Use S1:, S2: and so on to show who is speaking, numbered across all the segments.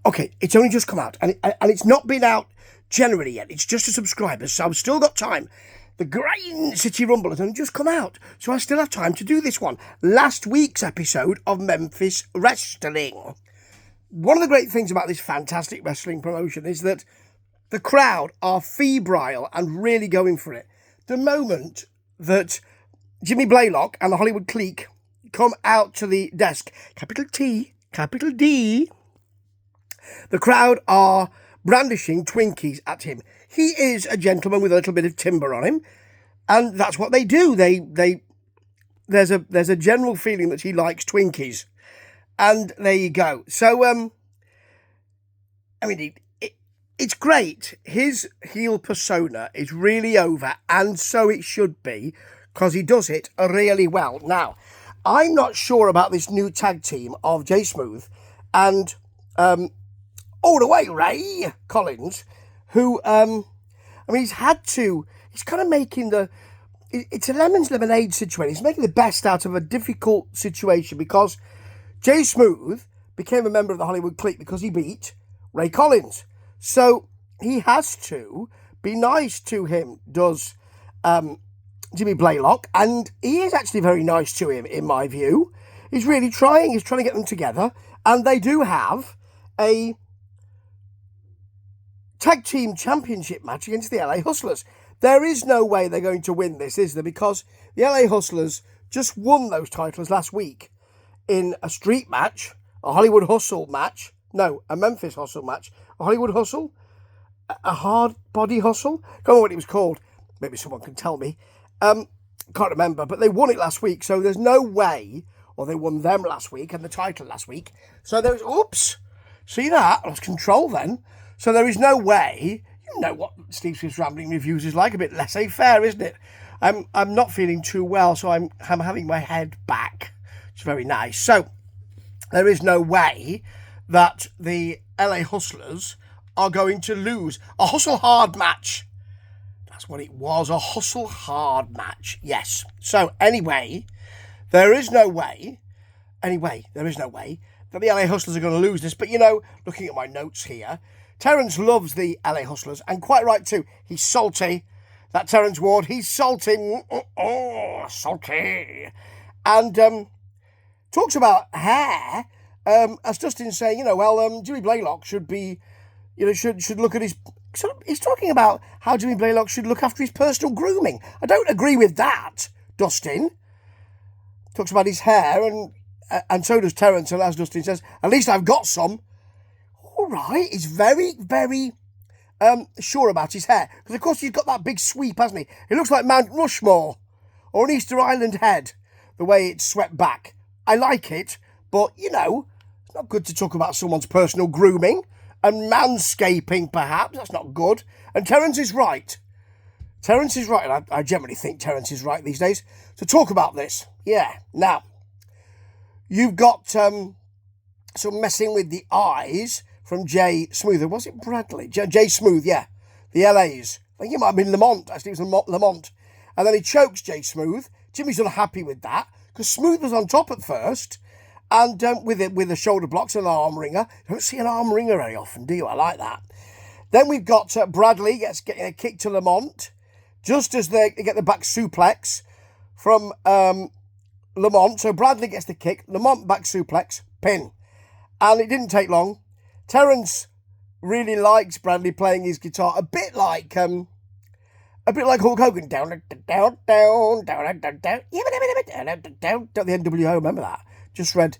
S1: Okay, it's only just come out, and it's not been out generally yet. It's just to subscribers, so I've still got time. The Grain City Rumble has only just come out, so I still have time to do this one. Last week's episode of Memphis Wrestling. One of the great things about this fantastic wrestling promotion is that the crowd are febrile and really going for it. The moment that Jimmy Blaylock and the Hollywood clique come out to the desk, capital T, capital D, the crowd are brandishing Twinkies at him. He is a gentleman with a little bit of timber on him, and that's what they do. There's a general feeling that he likes Twinkies, and there you go. So, it's great. His heel persona is really over, and so it should be, because he does it really well. Now, I'm not sure about this new tag team of Jay Smooth and all the way Ray Collins, who, he's kind of making it's a lemon's lemonade situation. He's making the best out of a difficult situation because Jay Smooth became a member of the Hollywood clique because he beat Ray Collins. So he has to be nice to him, does Jimmy Blaylock, and he is actually very nice to him, in my view. He's really trying. He's trying to get them together, and they do have a tag team championship match against the LA Hustlers. There is no way they're going to win this, is there? Because the LA Hustlers just won those titles last week in a street match, a Hollywood Hustle match. No, a Memphis Hustle match. A Hollywood Hustle? A hard body hustle? I don't know what it was called. Maybe someone can tell me. Can't remember, but they won it last week, so there's no way, or they won them last week and the title last week. So there's, oops, see that? I lost control then. So there is no way, you know what Steve Smith's Rambling Reviews is like, a bit laissez-faire, isn't it? I'm not feeling too well, so I'm having my head back. It's very nice. So there is no way that the LA Hustlers are going to lose a hustle hard match. That's what it was, a hustle hard match. Yes. So anyway, there is no way that the LA Hustlers are going to lose this. But, looking at my notes here, Terrence loves the LA Hustlers, and quite right too. He's salty. That Terrence Ward, he's salty. Salty. And talks about hair, as Dustin's saying, Jimmy Blaylock should be, should look at his... He's talking about how Jimmy Blaylock should look after his personal grooming. I don't agree with that, Dustin. Talks about his hair, and so does Terrence, and as Dustin says, at least I've got some. All right, he's very, very sure about his hair. Because, of course, he's got that big sweep, hasn't he? It looks like Mount Rushmore or an Easter Island head, the way it's swept back. I like it, but, it's not good to talk about someone's personal grooming and manscaping, perhaps. That's not good. And Terrence is right. Terrence is right, and I generally think Terrence is right these days. So talk about this. Yeah. Now, you've got some messing with the eyes from Jay Smooth. Was it Bradley? Jay Smooth, yeah. The LA's. I think it might have been Lamont. Actually, it was Lamont. And then he chokes Jay Smooth. Jimmy's unhappy with that, because Smooth was on top at first, and with the shoulder blocks and an arm ringer. You don't see an arm ringer very often, do you? I like that. Then we've got Bradley getting a kick to Lamont, just as they get the back suplex from Lamont. So Bradley gets the kick, Lamont back suplex, pin. And it didn't take long. Terrence really likes Bradley playing his guitar, a bit like Hulk Hogan. Down, down, down, down, down, down, down, the NWO. Remember that? Just read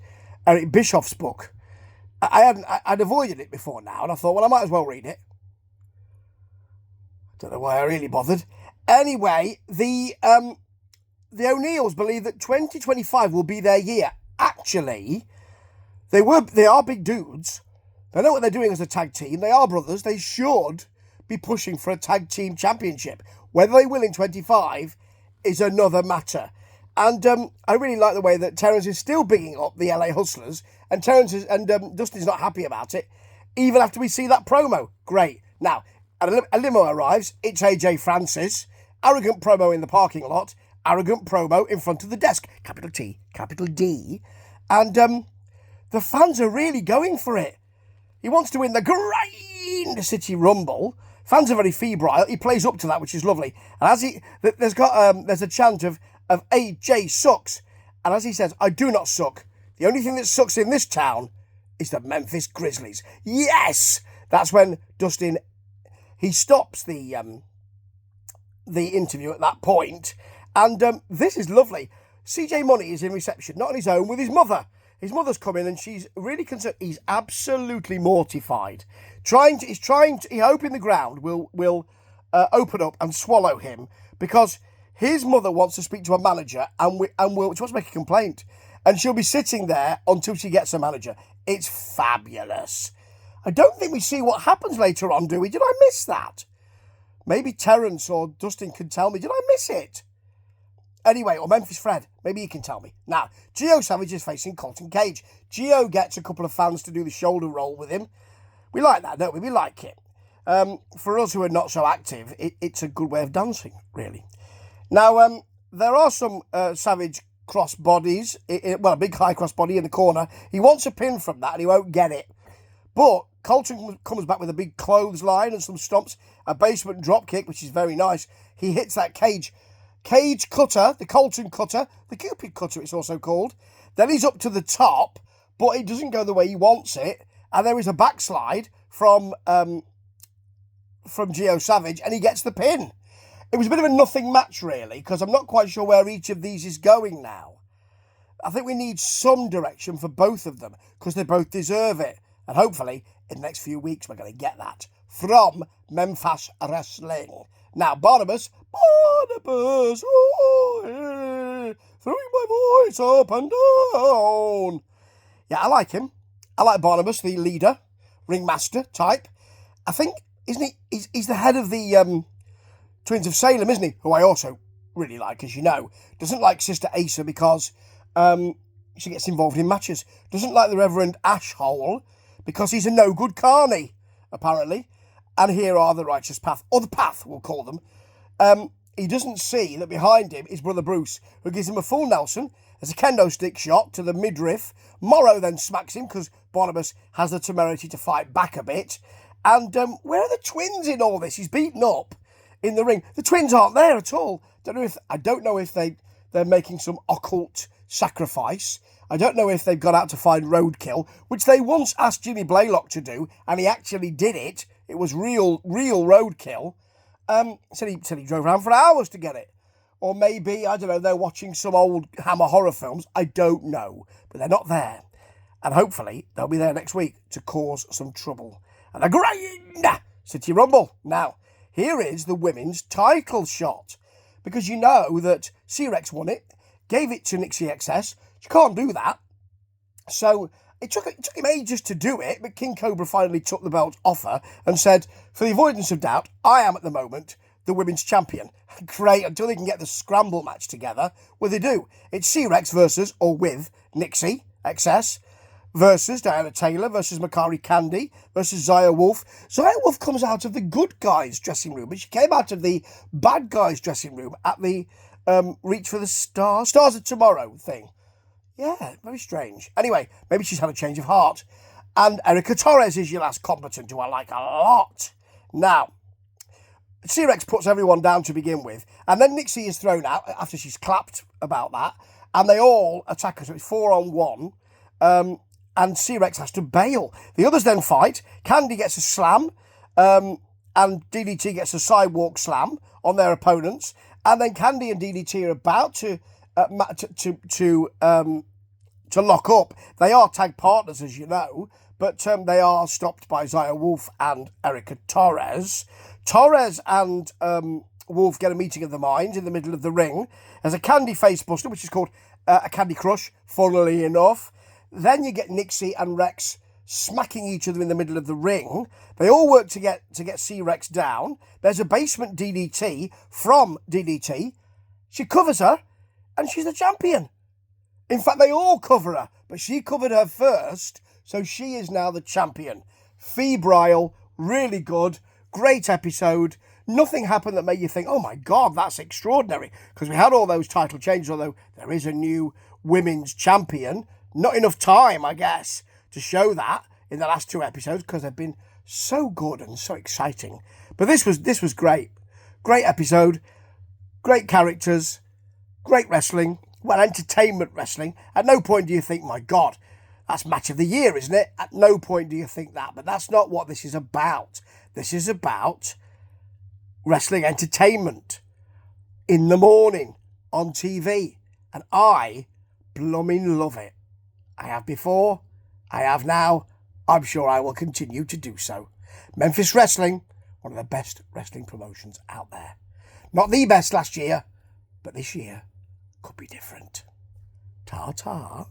S1: Eric Bischoff's book. I'd avoided it before now, and I thought, well, I might as well read it. Don't know why I really bothered. Anyway, the O'Neills believe that 2025 will be their year. Actually, they are big dudes. They know what they're doing as a tag team. They are brothers. They should be pushing for a tag team championship. Whether they will in 25 is another matter. And I really like the way that Terrence is still bigging up the LA Hustlers, and Dustin's not happy about it, even after we see that promo. Great. Now, a limo arrives. It's AJ Francis. Arrogant promo in the parking lot. Arrogant promo in front of the desk. Capital T, capital D. And the fans are really going for it. He wants to win the Grind City Rumble. Fans are very febrile. He plays up to that, which is lovely. And as there's a chant of AJ sucks. And as he says, I do not suck. The only thing that sucks in this town is the Memphis Grizzlies. Yes! That's when Dustin, he stops the interview at that point. And this is lovely. CJ Money is in reception, not on his own, with his mother. His mother's come in and she's really concerned. He's absolutely mortified. He's hoping the ground will open up and swallow him, because his mother wants to speak to a manager and she wants to make a complaint. And she'll be sitting there until she gets a manager. It's fabulous. I don't think we see what happens later on, do we? Did I miss that? Maybe Terrence or Dustin can tell me. Did I miss it? Anyway, or Memphis Fred, maybe he can tell me. Now, Gio Savage is facing Colton Cage. Gio gets a couple of fans to do the shoulder roll with him. We like that, don't we? We like it. For us who are not so active, it's a good way of dancing, really. Now, there are some Savage cross bodies. A big high cross body in the corner. He wants a pin from that and he won't get it. But Colton comes back with a big clothesline and some stomps, a basement drop kick, which is very nice. He hits that Cage cutter, the Colton cutter, the Cupid cutter it's also called. Then he's up to the top, but it doesn't go the way he wants it. And there is a backslide from Gio Savage, and he gets the pin. It was a bit of a nothing match, really, because I'm not quite sure where each of these is going now. I think we need some direction for both of them, because they both deserve it. And hopefully, in the next few weeks, we're going to get that from Memphis Wrestling. Now, Barnabas, oh, throwing my voice up and down. Yeah, I like him. I like Barnabas, the leader, ringmaster type. I think, isn't he? He's the head of the Twins of Salem, isn't he? Who I also really like, as you know. Doesn't like Sister Asa because she gets involved in matches. Doesn't like the Reverend Ashhole because he's a no-good carny, apparently. And here are the Righteous Path, or the Path, we'll call them. He doesn't see that behind him is Brother Bruce, who gives him a full Nelson as a kendo stick shot to the midriff. Morrow then smacks him because Barnabas has the temerity to fight back a bit. And where are the twins in all this? He's beaten up in the ring. The twins aren't there at all. I don't know if they're making some occult sacrifice. I don't know if they've gone out to find roadkill, which they once asked Jimmy Blaylock to do, and he actually did it. It was real roadkill. Said he drove around for hours to get it. Or maybe, I don't know, they're watching some old Hammer horror films. I don't know. But they're not there. And hopefully, they'll be there next week to cause some trouble. And a Grind City Rumble. Now, here is the women's title shot. Because you know that C-Rex won it, gave it to Nixie XS. She can't do that. So it took him ages to do it, but King Cobra finally took the belt off her and said, for the avoidance of doubt, I am at the moment the women's champion. Great, until they can get the scramble match together. Well, they do. It's C-Rex versus, or with, Nixie XS versus Diana Taylor versus Makari Candy versus Zaya Wolf. Zaya Wolf comes out of the good guys' dressing room, but she came out of the bad guys' dressing room at the Reach for the Stars of Tomorrow thing. Yeah, very strange. Anyway, maybe she's had a change of heart. And Erica Torres is your last combatant, who I like a lot. Now, C-Rex puts everyone down to begin with, and then Nixie is thrown out after she's clapped about that, and they all attack her, so it's 4-on-1, and C-Rex has to bail. The others then fight. Candy gets a slam, and DDT gets a sidewalk slam on their opponents, and then Candy and DDT are about to lock up. They are tag partners, as you know, but they are stopped by Zaya Wolf and Erica Torres. Torres and Wolf get a meeting of the minds in the middle of the ring. There's a Candy facebuster, which is called a Candy Crush, funnily enough. Then you get Nixie and Rex smacking each other in the middle of the ring. They all work to get C-Rex down. There's a basement DDT from DDT. She covers her, and she's the champion. In fact, they all cover her, but she covered her first, so she is now the champion. Febrile, really good, great episode. Nothing happened that made you think, oh my God, that's extraordinary, because we had all those title changes, although there is a new women's champion. Not enough time, I guess, to show that in the last 2 episodes because they've been so good and so exciting. But this was great. Great episode, great characters, great wrestling, well, entertainment wrestling. At no point do you think, my God, that's match of the year, isn't it? At no point do you think that. But that's not what this is about. This is about wrestling entertainment in the morning on TV. And I blooming love it. I have before, I have now, I'm sure I will continue to do so. Memphis Wrestling, one of the best wrestling promotions out there. Not the best last year, but this year could be different. Ta-ta.